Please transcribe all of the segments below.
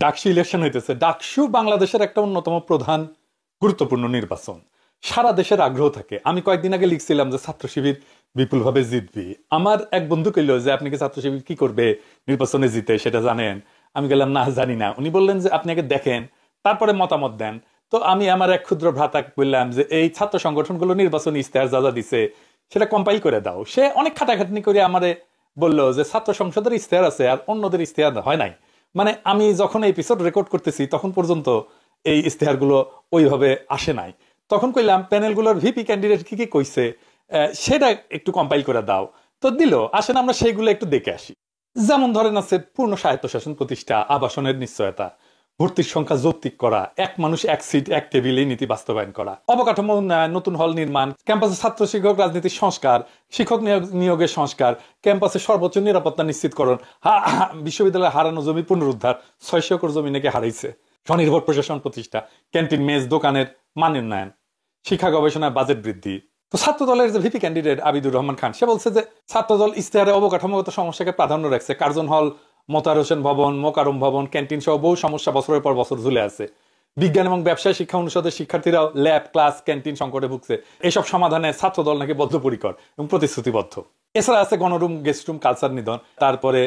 DUCSU election হইতেছে। ডাকসু বাংলাদেশের একটা অন্যতম প্রধান গুরুত্বপূর্ণ নির্বাচন। সারা দেশের আগ্রহ থাকে। আমি কয়েকদিন আগে লিখছিলাম যে ছাত্র শিবির বিপুলভাবে জিতবে। আমার এক বন্ধু কইল যে আপনি কি ছাত্র শিবির কি করবে নির্বাচনে জিতে সেটা জানেন? আমি গেলাম না, জানি না। উনি বললেন যে আপনি আগে দেখেন, তারপরে মতামত দেন। তো আমি আমার এক ক্ষুদ্র ভ্রাতা বললাম যে এই ছাত্র সংগঠনগুলো নির্বাচনী ইশতেহার যা যা দিছে সেটা কম্পাইল করে দাও। সে অনেক খাটাখাটনি করে আমারে বলল যে ছাত্র সংসদের ইশতেহার আছে আর অন্যদের ইশতেহার হয় নাই। মানে আমি যখন এই এপিসোড রেকর্ড করতেছি তখন পর্যন্ত এই ইশতেহারগুলো ওইভাবে আসে নাই। তখন কইলাম প্যানেলগুলোর ভিপি ক্যান্ডিডেট কি কি কইছে সেটা একটু কম্পাইল করে দাও। তো দিল। আসেন আমরা সেইগুলো একটু দেখে আসি। যেমন ধরেন আছে পূর্ণ স্বায়ত্তশাসন প্রতিষ্ঠা, আবাসনের নিশ্চয়তা, ভর্তির সংখ্যা যৌক্তিক করা, এক মানুষ এক সিট এক টেবিলে নীতি বাস্তবায়ন করা, অবকাঠামো উন্নয়ন, নতুন হল নির্মাণ, ক্যাম্পাসে ছাত্র শিক্ষক রাজনীতির সংস্কার, শিক্ষক নিয়োগের সংস্কার, ক্যাম্পাসে সর্বোচ্চ নিরাপত্তা নিশ্চিতকরণ, বিশ্ববিদ্যালয়ে হারানো জমি পুনরুদ্ধার, 600 একর জমি নাকি হারাইছে, স্বনির্ভর প্রশাসন প্রতিষ্ঠা, ক্যান্টিন মেস দোকানের মান উন্নয়ন, শিক্ষা গবেষণায় বাজেট বৃদ্ধি। তো ছাত্র দলের যে ভিপি ক্যান্ডিডেট আবিদুর রহমান খান, সে বলছে যে ছাত্রদল ইশতেহারে অবকাঠামোগত সমস্যাকে প্রাধান্য রাখছে। কার্জন হল, মোতার হোসেন ভবন, মোকারম ভবন, ক্যান্টিন সহ বহু সমস্যা বছরের পর বছর ঝুলে আছে। বিজ্ঞান এবং ব্যবসায় শিক্ষা অনুষদের শিক্ষার্থীরাও ল্যাব, ক্লাস, ক্যান্টিন সংকটে ভুগছে। এসব সমাধানে ছাত্রদল নাকি বদ্ধপরিকর এবং প্রতিশ্রুতিবদ্ধ। এছাড়া আছে গণরুম, গেস্ট রুম, কালচার নিধন, তারপরে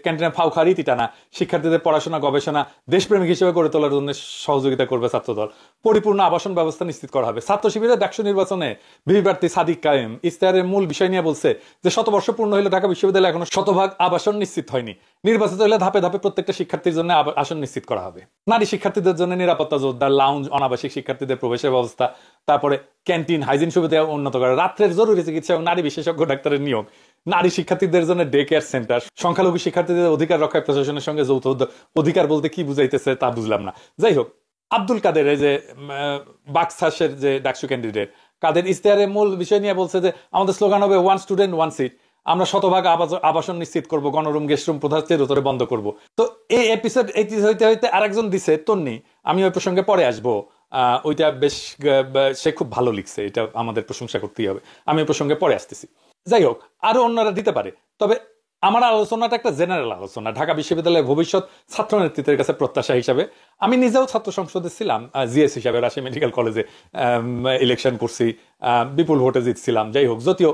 ক্যান্টিনের ফাউখা রীতি টানা, শিক্ষার্থীদের পড়াশোনা গবেষণা দেশপ্রেমিক হিসেবে গড়ে তোলার জন্য সহযোগিতা করবে ছাত্রদল, পরিপূর্ণ আবাসন ব্যবস্থা নিশ্চিত করা হবে। ছাত্র শিবিরের ডাকসু নির্বাচনে ভিপি প্রার্থী সাদিক কায়েম ইশতেহারের মূল বিষয় নিয়ে বলছে যে শতবর্ষ পূর্ণ হলে ঢাকা বিশ্ববিদ্যালয়ে এখনো শতভাগ আবাসন নিশ্চিত হয়নি। নির্বাচিত হলে ধাপে ধাপে প্রত্যেকটা শিক্ষার্থীর জন্য আসন নিশ্চিত করা হবে। নারী শিক্ষার্থীদের জন্য নিরাপত্তা জোরদার, লাউঞ্জ, অনাবাসিক শিক্ষার্থীদের প্রবেশের ব্যবস্থা, তারপরে ক্যান্টিন, হাইজিন সুবিধা উন্নত করা, রাত্রের জরুরি চিকিৎসা এবং নারী বিশেষজ্ঞ ডাক্তারের নিয়োগ, নারী শিক্ষার্থীদের জন্য ডে কেয়ার সেন্টার, সংখ্যালঘু শিক্ষার্থীদের অধিকার রক্ষায় প্রশাসনের সঙ্গে যৌথ উদ্যোগ। অধিকার বলতে কি বুঝাইতেছে তা বুঝলাম না। যাই হোক, আব্দুল কাদের এই যে বাক্সাসের যে ডাকসু ক্যান্ডিডেট, কাদের ইশতেহারের মূল বিষয় নিয়ে বলছে যে আমাদের স্লোগান হবে ওয়ান স্টুডেন্ট ওয়ান সিট। আমরা শতভাগ আবাসন নিশ্চিত করব, গণরুম, গেস্ট রুম প্রথা চিরতরে বন্ধ করব। তো এই এপিসোড হইতে হইতে আরেকজন দিছে তন্নি, আমি ওই প্রসঙ্গে পরে আসবো। ওইটা বেশ, সে খুব ভালো লিখছে, এটা আমাদের প্রশংসা করতেই হবে। আমি ওই প্রসঙ্গে পরে আসতেছি। যাই হোক, আরো অন্যরা দিতে পারে, তবে আমার আলোচনাটা একটা জেনারেল আলোচনা। ঢাকা বিশ্ববিদ্যালয়ের ভবিষ্যৎ ছাত্র নেতৃত্বের কাছে প্রত্যাশা হিসাবে আমি নিজেও ছাত্র সংসদে ছিলাম, জিএস হিসাবে রাজশাহী মেডিকেল কলেজে ইলেকশন করছি, বিপুল ভোটে জিতছিলাম। যাই হোক, যদিও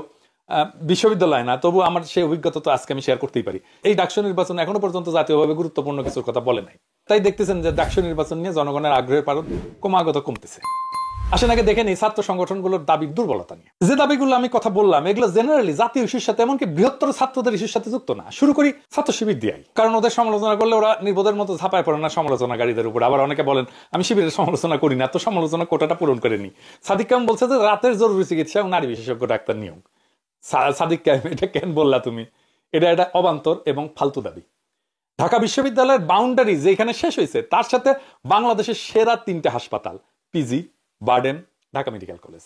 বিশ্ববিদ্যালয় না, তবু আমার সেই অভিজ্ঞতা তো আজকে আমি শেয়ার করতেই পারি। এই ডাকসু নির্বাচন এখনো পর্যন্ত জাতীয়ভাবে গুরুত্বপূর্ণ কিছুর কথা বলে নাই। তাই দেখতেছেন যে ডাকসু নির্বাচন নিয়ে জনগণের আগ্রহের পারদ ক্রমাগত কমতেছে। আসেন আগে দেখেন এই ছাত্র সংগঠনগুলোর দাবির দুর্বলতা নিয়ে। যে দাবিগুলো আমি কথা বললাম এগুলো জেনারেলি জাতীয় ইস্যুর সাথে, এমনকি বৃহত্তর ছাত্রদের ইস্যুর সাথে যুক্ত না। শুরু করি ছাত্র শিবির দিয়াই, কারণ ওদের সমালোচনা করলে ওরা নির্বোধের মতো ঝাঁপায় পড়ে না সমালোচনাকারীদের উপর। আবার অনেকে বলেন আমি শিবিরের সমালোচনা করি না, তো সমালোচনা কোটাটা পূরণ করে নি। সাদিক কায়েম বলছে যে রাতের জরুরি চিকিৎসা এবং নারী বিশেষজ্ঞ ডাক্তার নিয়োগ। সাদিক কায়েম, এটা কেন বললা তুমি? এটা অবান্তর এবং ফালতু দাবি। ঢাকা বিশ্ববিদ্যালয়ের বাউন্ডারি যেখানে শেষ হয়েছে তার সাথে বাংলাদেশের সেরা 3টে হাসপাতাল, PG, BIRDEM, Dhaka medical college.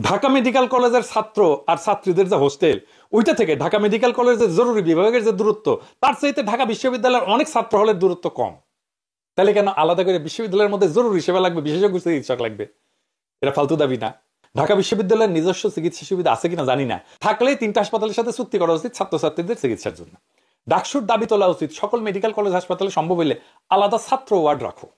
Dhaka medical কলেজের ছাত্র আর ছাত্রীদের যে হোস্টেল, ওইটা থেকে ঢাকা মেডিকেল কলেজের জরুরি বিভাগের যে দূরত্ব, তার চাইতে ঢাকা বিশ্ববিদ্যালয়ের অনেক ছাত্র হলের দূরত্ব কম। তাহলে কেন আলাদা করে বিশ্ববিদ্যালয়ের মধ্যে জরুরি সেবা লাগবে, বিশেষজ্ঞ চিকিৎসক লাগবে? এটা ফালতু দাবি না? ঢাকা বিশ্ববিদ্যালয়ের নিজস্ব চিকিৎসা সুবিধা আছে কিনা জানি না, থাকলেই 3টা হাসপাতালের সাথে চুক্তি করা উচিত ছাত্রছাত্রীদের চিকিৎসার জন্য। ডাকসুর দাবি তোলা উচিত সকল মেডিকেল কলেজ হাসপাতালে সম্ভব হইলে আলাদা ছাত্র ওয়ার্ড রাখো।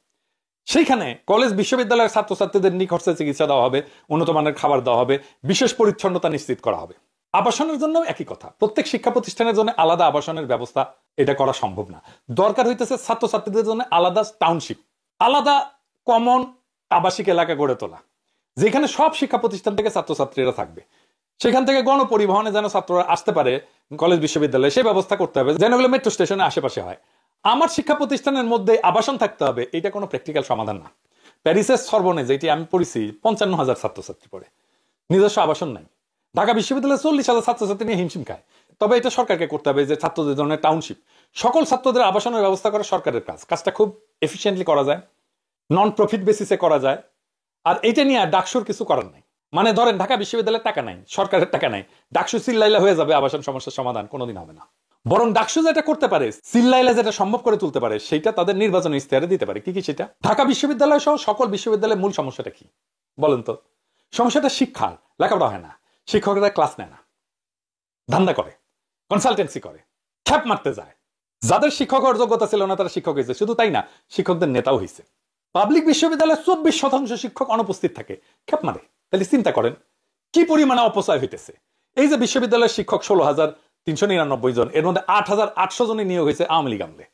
সেইখানে কলেজ বিশ্ববিদ্যালয়ের ছাত্রছাত্রীদের নিখরচে চিকিৎসা দেওয়া হবে, উন্নত মানের খাবার দেওয়া হবে, বিশেষ পরিচ্ছন্নতা নিশ্চিত করা হবে। আবাসনের জন্য একই কথা, প্রত্যেক শিক্ষা প্রতিষ্ঠানের জন্য আলাদা আবাসনের ব্যবস্থা, এটা করা সম্ভব না। দরকার হইতেছে ছাত্রছাত্রীদের জন্য আলাদা টাউনশিপ, আলাদা কমন আবাসিক এলাকা গড়ে তোলা, যেখানে সব শিক্ষা প্রতিষ্ঠান থেকে ছাত্রছাত্রীরা থাকবে। সেখান থেকে গণপরিবহনে যেন ছাত্ররা আসতে পারে কলেজ বিশ্ববিদ্যালয়ে, সেই ব্যবস্থা করতে হবে যেন এগুলো মেট্রো স্টেশনের আশেপাশে হয়। আমার শিক্ষা প্রতিষ্ঠানের মধ্যে আবাসন থাকতে হবে, এটা কোনো প্র্যাকটিক্যাল সমাধান না। প্যারিসের সরবনে, যেটি আমি পড়েছি, 55,000 ছাত্রছাত্রী পড়ে, নিজস্ব আবাসন নাই। ঢাকা বিশ্ববিদ্যালয়ে 40,000 ছাত্রছাত্রী নিয়ে হিমশিম খায়। তবে এটা সরকারকে করতে হবে, যে ছাত্রদের জন্য টাউনশিপ, সকল ছাত্রদের আবাসনের ব্যবস্থা করা সরকারের কাজ। কাজটা খুব এফিসিয়েন্টলি করা যায়, নন প্রফিট বেসিসে করা যায়। আর এটা নিয়ে ডাকসুর কিছু করার নাই। মানে ধরেন ঢাকা বিশ্ববিদ্যালয়ের টাকা নাই, সরকারের টাকা নাই, ডাকসু চিল্লাইলে হয়ে যাবে আবাসন সমস্যার সমাধান? কোনোদিন হবে না। বরং ডাকসু যেটা করতে পারে, চিল্লাইলে যেটা সম্ভব করে তুলতে পারে, সেটা তাদের নির্বাচনী ইশতেহারে দিতে পারে। কি কি সেটা? ঢাকা বিশ্ববিদ্যালয় সহ সকল বিশ্ববিদ্যালয়ের মূল সমস্যাটা কি বলেন তো? সমস্যাটা শিক্ষার, লেখাপড়া হয় না, শিক্ষকরা ক্লাস নেয় না, ধান্দা করে, কনসালটেন্সি করে, খ্যাপ মারতে যায়, যাদের শিক্ষক হওয়ার যোগ্যতা ছিল না তারা শিক্ষক হয়েছে, শুধু তাই না, শিক্ষকদের নেতাও হয়েছে। পাবলিক বিশ্ববিদ্যালয়ে 24% শিক্ষক অনুপস্থিত থাকে, খেপ মারে। তাহলে চিন্তা করেন কি পরিমাণে অপচয় হইতেছে। এই যে বিশ্ববিদ্যালয়ের শিক্ষক 16,399 জন, এর মধ্যে 8,800 জনই নিয়োগ হয়েছে আওয়ামী লীগ আমলে।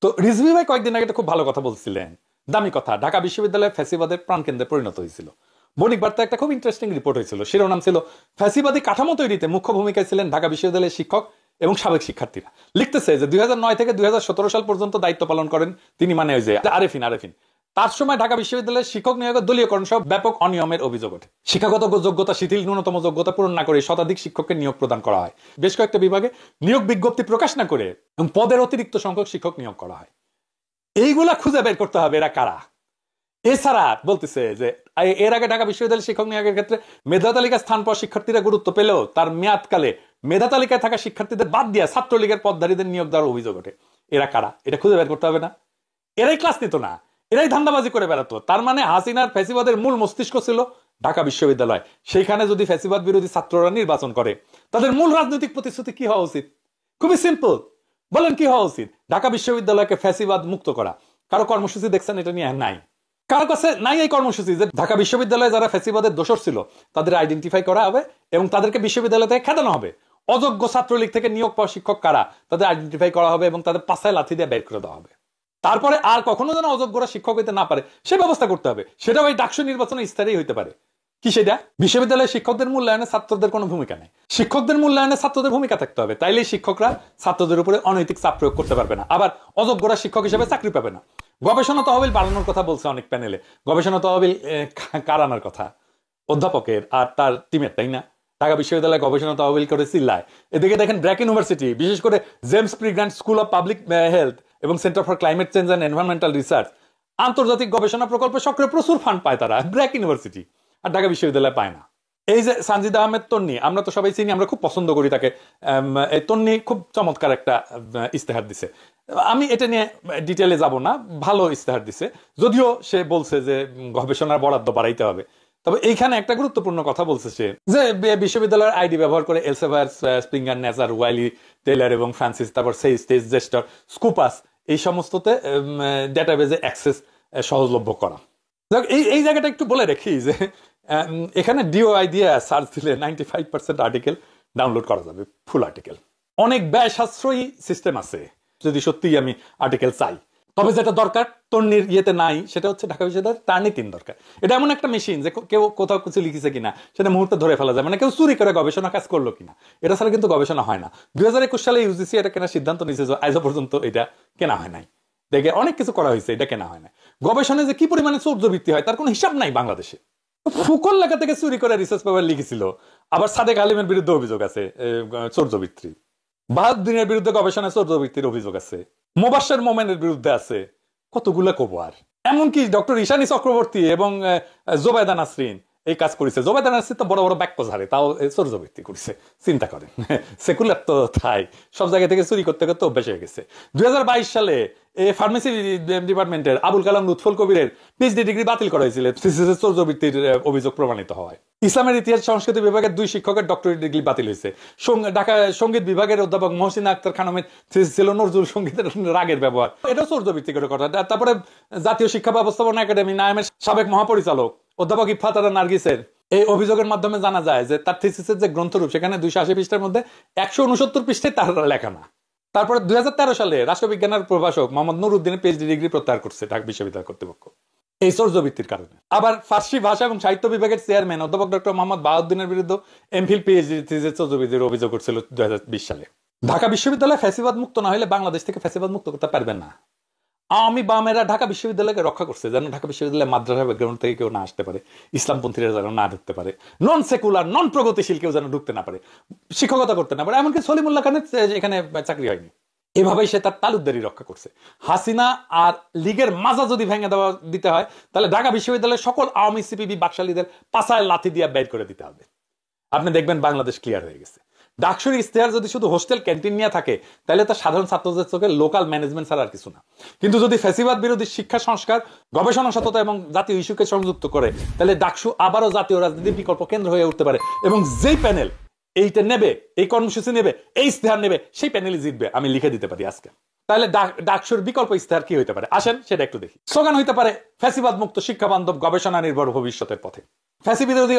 তো রিজভী ভাই কয়েকদিন আগে খুব ভালো কথা বলছিলেন, দামি কথা। ঢাকা বিশ্ববিদ্যালয় ফ্যাসিবাদের প্রাণকেন্দ্রে পরিণত হয়েছিল। বণিক বার্তা একটা খুব ইন্টারেস্টিং রিপোর্ট হয়েছিল, শিরোনাম ছিল ফ্যাসিবাদী কাঠামো তৈরিতে মুখ্য ভূমিকায় ছিলেন ঢাকা বিশ্ববিদ্যালয়ের শিক্ষক এবং সাবেক শিক্ষার্থীরা। লিখতেছে যে 2009 থেকে 2017 সাল পর্যন্ত দায়িত্ব পালন করেন তিনি, মানে ওই যে আরেফিন। তার সময় ঢাকা বিশ্ববিদ্যালয়ের শিক্ষক নিয়োগের দলীয়করণ সহ ব্যাপক অনিয়মের অভিযোগ ওঠে। শিক্ষাগত যোগ্যতা শিথিল, ন্যূনতম যোগ্যতা পূরণ না করে শতাধিক শিক্ষককে নিয়োগ প্রদান করা হয়। বেশ কয়েকটা বিভাগে নিয়োগ বিজ্ঞপ্তি প্রকাশ না করে এবং পদের অতিরিক্ত সংখ্যক শিক্ষক নিয়োগ করা হয়। এইগুলা খুঁজে বের করতে হবে এরা কারা। এছাড়া বলতেছে যে এর আগে ঢাকা বিশ্ববিদ্যালয়ের শিক্ষক নিয়োগের ক্ষেত্রে মেধা তালিকায় স্থান পাওয়া শিক্ষার্থীরা গুরুত্ব পেলেও তার মেয়াদকালে মেধা তালিকায় থাকা শিক্ষার্থীদের বাদ দিয়ে ছাত্রলীগের পদধারীদের নিয়োগ দেওয়ার অভিযোগ ওঠে। এরা কারা এটা খুঁজে বের করতে হবে না? এরাই ক্লাস নিত না, এরাই ধান্দাবাজি করে বেড়াতো। তার মানে হাসিনার ফ্যাসিবাদের মূল মস্তিষ্ক ছিল ঢাকা বিশ্ববিদ্যালয়। সেইখানে যদি ফ্যাসিবাদ বিরোধী ছাত্ররা নির্বাচন করে, তাদের মূল রাজনৈতিক প্রতিশ্রুতি কি হওয়া উচিত? খুবই সিম্পল, বলেন কি হওয়া উচিত? ঢাকা বিশ্ববিদ্যালয়কে ফ্যাসিবাদ মুক্ত করা। কারো কর্মসূচি দেখছেন এটা নিয়ে? নাই। কারো কাছে নাই এই কর্মসূচি যে ঢাকা বিশ্ববিদ্যালয়ে যারা ফ্যাসিবাদের দোষর ছিল তাদের আইডেন্টিফাই করা হবে এবং তাদেরকে বিশ্ববিদ্যালয় থেকে খেদানো হবে। অযোগ্য ছাত্রলীগ থেকে নিয়োগ পাওয়া শিক্ষক কারা তাদের আইডেন্টিফাই করা হবে এবং তাদের পাশায় লাথি দিয়ে বের করে দেওয়া হবে। তারপরে আর কখনো যেন অযোগ্যরা শিক্ষক হইতে না পারে সে ব্যবস্থা করতে হবে। সেটা ওই ডাকসু নির্বাচনে স্তরেই হইতে পারে। কি সেটা? বিশ্ববিদ্যালয়ের শিক্ষকদের মূল্যায়নে ছাত্রদের কোনো ভূমিকা নেই, শিক্ষকদের মূল্যায়নে ছাত্রদের ভূমিকা থাকতে হবে। তাইলে শিক্ষকরা ছাত্রদের উপরে অনৈতিক চাপ প্রয়োগ করতে পারবে না, আবার অযোগ্যরা শিক্ষক হিসেবে চাকরি পাবে না। গবেষণা তহবিল বাড়ানোর কথা বলছে অনেক প্যানেলে। গবেষণা তহবিল কার আনার কথা? অধ্যাপকের আর তার টিমের, তাই না? ঢাকা বিশ্ববিদ্যালয়ে গবেষণা তহবিল করে চিল্লায়। এদিকে দেখেন ব্র্যাক ইউনিভার্সিটি, বিশেষ করে James P Grant school of public health এবং centre for climate change and environmental research আন্তর্জাতিক গবেষণা প্রকল্পে সক্রিয় প্রচুর ফান্ড পায় তারা, ব্র্যাক ইউনিভার্সিটি, আর ঢাকা বিশ্ববিদ্যালয় পায় না। এই যে সানজিদ আহমেদ তন্নি, আমরা তো সবাই চিনি, আমরা খুব পছন্দ করি তাকে। এই তন্নি খুব চমৎকার একটা ইস্তেহার দিছে। আমি এটা নিয়ে ডিটেলে যাব না, ভালো ইস্তেহার দিছে। যদিও সে বলছে যে গবেষণার বরাদ্দ বাড়াইতে হবে, তবে এইখানে একটা গুরুত্বপূর্ণ কথা বলছে সে, যে বিশ্ববিদ্যালয়ের আইডি ব্যবহার করে এলসেভায়ার, স্প্রিঙ্গার, নেচার, ওয়াইলি, টেইলার এবং ফ্রান্সিস, তারপর সেই স্টেজ জেস্টার, স্কুপাস, এই সমস্ততে ডেটাবেজে অ্যাক্সেস সহজলভ্য করা। এই জায়গাটা একটু বলে রাখি যে এখানে ডিওআই দিয়ে সার্চ দিলে 95% আর্টিকেল ডাউনলোড করা যাবে, ফুল আর্টিকেল। অনেক ব্যয় সাশ্রয়ী সিস্টেম আছে যদি সত্যিই আমি আর্টিকেল চাই। তবে যেটা দরকার তন্নির ইয়েতে নাই, সেটা হচ্ছে ঢাকা বিশ্ববিদ্যালয়ের টার্নিটিন দরকার। এটা এমন একটা মেশিন যে কেউ কোথাও কিছু লিখেছে কিনা সেটা মুহূর্তে ধরে ফেলা যায়, মানে কেউ চুরি করে গবেষণা কাজ করলো কিনা। এটা ছাড়া কিন্তু গবেষণা হয় না। 2021 সালে ইউজিসি এটা কেনার সিদ্ধান্ত নিয়েছে, আজও পর্যন্ত এটা কেনা হয় নাই। দেখে অনেক কিছু করা হয়েছে, এটা কেনা হয় না। গবেষণায় যে কি পরিমাণে চৌর্যবৃত্তি হয় তার কোনো হিসাব নাই বাংলাদেশে। ফুকন লেখা থেকে চুরি করে রিসার্চ পেপার লিখেছিল। আবার সাদেক আলিমের বিরুদ্ধে অভিযোগ আছে চৌর্যবৃত্তি। বাহাউদ্দিনের বিরুদ্ধে গবেষণায় চৌর্যবৃত্তির অভিযোগ আছে। মোবাশ্বের মোমেনের বিরুদ্ধে আছে। কতগুলা কব আর। এমনকি ডক্টর ঈশানী চক্রবর্তী এবং জোবায়দা নাসরিন এই কাজ করেছে। জোবায়দা নাসরিন তো বড় বড় বাক্য ঝাড়ে, তাও চৌর্যবৃত্তি করেছে। চিন্তা করেন, সেকুলার তো তাই সব জায়গা থেকে চুরি করতে করতে অভ্যাস হয়ে গেছে। 2022 সালে ফার্মেসি ডিপার্টমেন্টের আবুল কালাম লুৎফুল কবিরের পিএইচডি ডিগ্রি বাতিল করা হয়েছিল চৌর্যবৃত্তির অভিযোগ প্রমাণিত হয়। ইসলামের ইতিহাস সংস্কৃতি বিভাগের 2 শিক্ষকের ডক্টরেট ডিগ্রি বাতিল হয়েছে। ঢাকা সঙ্গীত বিভাগের অধ্যাপক মহসিনা আক্তার খানমের ছিল নজরুল সঙ্গীতের রাগের ব্যবহার, এটাও চৌর্যবৃত্তি করে কথা। তারপরে জাতীয় শিক্ষা ব্যবস্থাপনা একাডেমি নাইমের সাবেক মহাপরিচালক অধ্যাপক ইফফাতারা নার্গিসের এই অভিযোগের মাধ্যমে জানা যায় যে তার থিসিসের যে গ্রন্থরূপ সেখানে 280 পৃষ্ঠার মধ্যে 169 পৃষ্ঠায় তার লেখা না। তারপরে 2013 সালে রাষ্ট্রবিজ্ঞানের প্রভাষক মোহাম্মদ নুরুদ্দিনের পিএইচডি ডিগ্রি প্রত্যাহার করছে ঢাকা বিশ্ববিদ্যালয় কর্তৃপক্ষ এই চৌর্যবৃত্তির কারণে। আবার ফার্সি ভাষা এবং সাহিত্য বিভাগের চেয়ারম্যান অধ্যাপক ডক্টর মোহাম্মদ বাহাউদ্দিনের বিরুদ্ধে এমফিল পিএইচডি থিসিসে চৌর্যবৃত্তির অভিযোগ করছিল 2020 সালে। ঢাকা বিশ্ববিদ্যালয় ফ্যাসিবাদ মুক্ত না হলে বাংলাদেশ থেকে ফ্যাসিবাদ মুক্ত করতে পারবেন না। আওয়ামী বামেরা ঢাকা বিশ্ববিদ্যালয়কে রক্ষা করছে যেন ঢাকা বিশ্ববিদ্যালয় মাদ্রাসা ব্যাকগ্রাউন্ড থেকে কেউ না আসতে পারে, ইসলামপন্থীরা যেন না ঢুকতে পারে, নন সেকুলার নন প্রগতিশীল কেউ যেন ঢুকতে না পারে, শিক্ষকতা করতে না পারে। এমনকি সলিমুল্লাহ খানের এখানে চাকরি হয়নি। এভাবেই সে তার তালুকদারি রক্ষা করছে। হাসিনা আর লীগের মাজা যদি ভেঙে দেওয়া দিতে হয় তাহলে ঢাকা বিশ্ববিদ্যালয়ের সকল আওয়ামী সিপিবি বাকশালীদের পাছায় লাথি দিয়ে বের করে দিতে হবে। আপনি দেখবেন বাংলাদেশ ক্লিয়ার হয়ে গেছে। ডাকসুর ইশতেহার যদি শুধু হোস্টেল ক্যান্টিন নিয়ে থাকে তাহলে তার সাধারণ ছাত্রদের চোখে লোকাল ম্যানেজমেন্ট ছাড়া আর কিছু না। কিন্তু যদি ফ্যাসিবাদ বিরোধী শিক্ষা সংস্কার, গবেষণা সততা এবং জাতীয় ইস্যুকে সংযুক্ত করে তাহলে ডাকসু আবারও জাতীয় রাজনীতির বিকল্প কেন্দ্র হয়ে উঠতে পারে এবং যেই প্যানেল এইটা নেবে, এই কর্মসূচি নেবে, এই ইশতেহার নেবে, সেই প্যানেলই জিতবে, আমি লিখে দিতে পারি আজকে। তাহলে ডাকসুর বিকল্প ইস্তেহার কি হইতে পারে? আসেন সেটা একটু দেখি। স্লোগান হইতে পারে ফ্যাসিবাদ মুক্ত শিক্ষা বান্ধব গবেষণা নির্ভর ভবিষ্যতের পথে। ফ্যাসিবিরোধী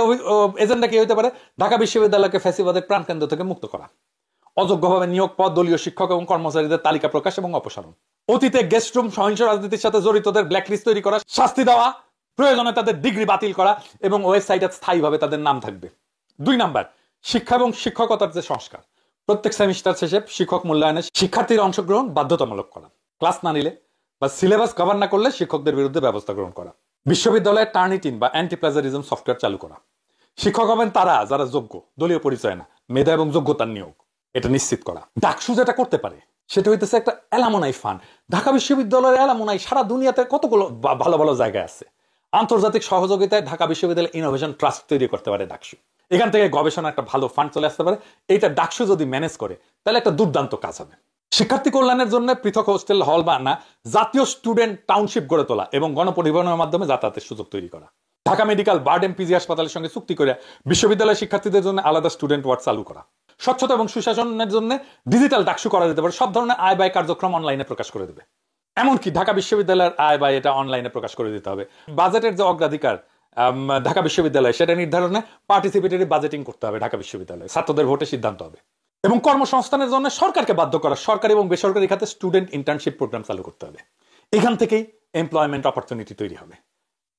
এজেন্ডা কি হইতে পারে? ঢাকা বিশ্ববিদ্যালয়কে ফ্যাসিবাদের প্রাণকেন্দ্র থেকে মুক্ত করা, অযোগ্যভাবে নিয়োগ পদ, দলীয় শিক্ষক এবং কর্মচারীদের তালিকা প্রকাশ এবং অপসারণ, অতীতে গেস্টরুম সহিংস রাজনীতির সাথে জড়িতদের ব্ল্যাকলিস্ট তৈরি করা, শাস্তি দেওয়া, প্রয়োজনে তাদের ডিগ্রি বাতিল করা এবং ওয়েবসাইটে স্থায়ীভাবে তাদের নাম থাকবে। 2 নাম্বার, শিক্ষা এবং শিক্ষকতার যে সংস্কার, প্রত্যেক সেমিস্টার শেষে শিক্ষক মূল্যায়নে শিক্ষার্থীর অংশগ্রহণ বাধ্যতামূলক করা, ক্লাস না নিলে বা সিলেবাস কভার না করলে শিক্ষকদের বিরুদ্ধে ব্যবস্থা গ্রহণ করা, বিশ্ববিদ্যালয়ে টার্নিটিন বা অ্যান্টি প্লাজারিজম সফটওয়্যার চালু করা, শিক্ষক হবেন তারা যারা যোগ্য, দলীয় পরিচয় না, মেধা এবং যোগ্যতার নিয়োগ, এটা নিশ্চিত করা। ডাকসু যেটা করতে পারে সেটা হইতেছে একটা অ্যালামনাই ফান্ড। ঢাকা বিশ্ববিদ্যালয়ের অ্যালামনাই সারা দুনিয়াতে কতগুলো ভালো ভালো জায়গায় আছে। আন্তর্জাতিক সহযোগিতায় ঢাকা বিশ্ববিদ্যালয় ইনোভেশন ট্রাস্ট তৈরি করতে পারে ডাকসু। এখান থেকে গবেষণা একটা ভালো ফান্ড চলে আসতে পারে। এইটা ডাকসু যদি ম্যানেজ করে তাহলে একটা দুর্দান্ত কাজ হবে। শিক্ষার্থী কল্যাণের জন্য পৃথক হোস্টেল হল বা না, জাতীয় স্টুডেন্ট টাউনশিপ গড়ে তোলা এবং গণপরিবহনের মাধ্যমে যাতায়াতের সুযোগ তৈরি করা, ঢাকা মেডিকেল বার্ড এমপিজি হাসপাতালের সঙ্গে চুক্তি করে বিশ্ববিদ্যালয়ের শিক্ষার্থীদের জন্য আলাদা স্টুডেন্ট ওয়ার্ড চালু করা, স্বচ্ছতা এবং সুশাসনের জন্য ডিজিটাল ডাকসু করা যেতে পারে। সব ধরনের আয় ব্যয় কার্যক্রম অনলাইনে প্রকাশ করে দেবে। এমনকি ঢাকা বিশ্ববিদ্যালয়ের আয় ব্যয় এটা অনলাইনে প্রকাশ করে দিতে হবে। বাজেটের যে অগ্রাধিকার ঢাকা বিশ্ববিদ্যালয় সেটা নির্ধারণে পার্টিসিপেটরি বাজেটিং করতে হবে ঢাকা বিশ্ববিদ্যালয়ে, ছাত্রদের ভোটে সিদ্ধান্ত হবে। এবং কর্মসংস্থানের জন্য সরকারকে বাধ্য করা, সরকারি এবং বেসরকারি খাতে স্টুডেন্ট ইন্টার্নশিপ প্রোগ্রাম চালু করতে হবে। এখান থেকেই এমপ্লয়মেন্ট অপরচুনিটি তৈরি হবে।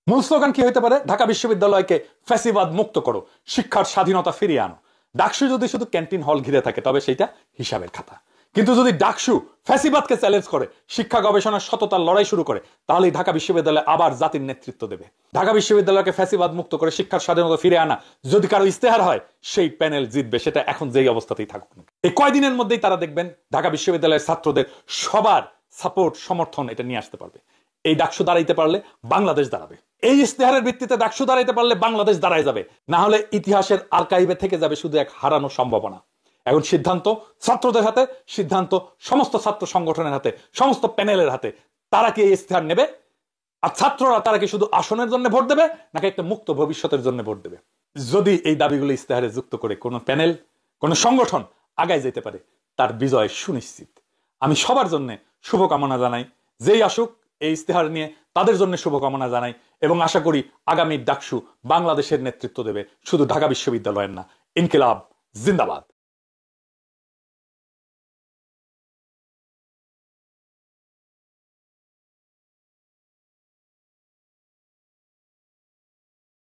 মূল স্লোগান কি হতে পারে? ঢাকা বিশ্ববিদ্যালয়কে ফ্যাসিবাদ মুক্ত করো, শিক্ষার স্বাধীনতা ফিরিয়ে আনো। ডাকসু যদি শুধু ক্যান্টিন হল ঘিরে থাকে তবে সেটা হিসাবের খাতা, কিন্তু যদি ডাকসু ফ্যাসিবাদকে চ্যালেঞ্জ করে, শিক্ষা গবেষণার সততার লড়াই শুরু করে, তাহলে ঢাকা বিশ্ববিদ্যালয় আবার জাতির নেতৃত্ব দেবে। ঢাকা বিশ্ববিদ্যালয়কে ফ্যাসিবাদ মুক্ত করে শিক্ষার স্বাধীনতা ফিরে আনা যদি কারো ইস্তেহার হয়, সেই প্যানেল জিতবে, সেটা এখন যেই অবস্থাতেই থাকুক। এই কয়দিনের মধ্যেই তারা দেখবেন ঢাকা বিশ্ববিদ্যালয়ের ছাত্রদের সবার সাপোর্ট সমর্থন এটা নিয়ে আসতে পারবে। এই ডাকসু দাঁড়াইতে পারলে বাংলাদেশ দাঁড়াবে। এই ইস্তেহারের ভিত্তিতে ডাকসু দাঁড়াইতে পারলে বাংলাদেশ দাঁড়ায় যাবে, না হলে ইতিহাসের আর্কাইভে থেকে যাবে শুধু এক হারানো সম্ভাবনা। এখন সিদ্ধান্ত ছাত্রদের হাতে, সিদ্ধান্ত সমস্ত ছাত্র সংগঠনের হাতে, সমস্ত প্যানেলের হাতে। তারা কি এই ইস্তেহার নেবে? আর ছাত্ররা তারা কি শুধু আসনের জন্য ভোট দেবে নাকি একটা মুক্ত ভবিষ্যতের জন্য ভোট দেবে? যদি এই দাবিগুলো ইস্তেহারে যুক্ত করে কোনো প্যানেল, কোনো সংগঠন আগায় যেতে পারে, তার বিজয় সুনিশ্চিত। আমি সবার জন্য শুভকামনা জানাই। যেই আসুক এই ইস্তেহার নিয়ে তাদের জন্য শুভকামনা জানাই এবং আশা করি আগামী ডাকসু বাংলাদেশের নেতৃত্ব দেবে, শুধু ঢাকা বিশ্ববিদ্যালয়ের না। ইনকিলাব জিন্দাবাদ।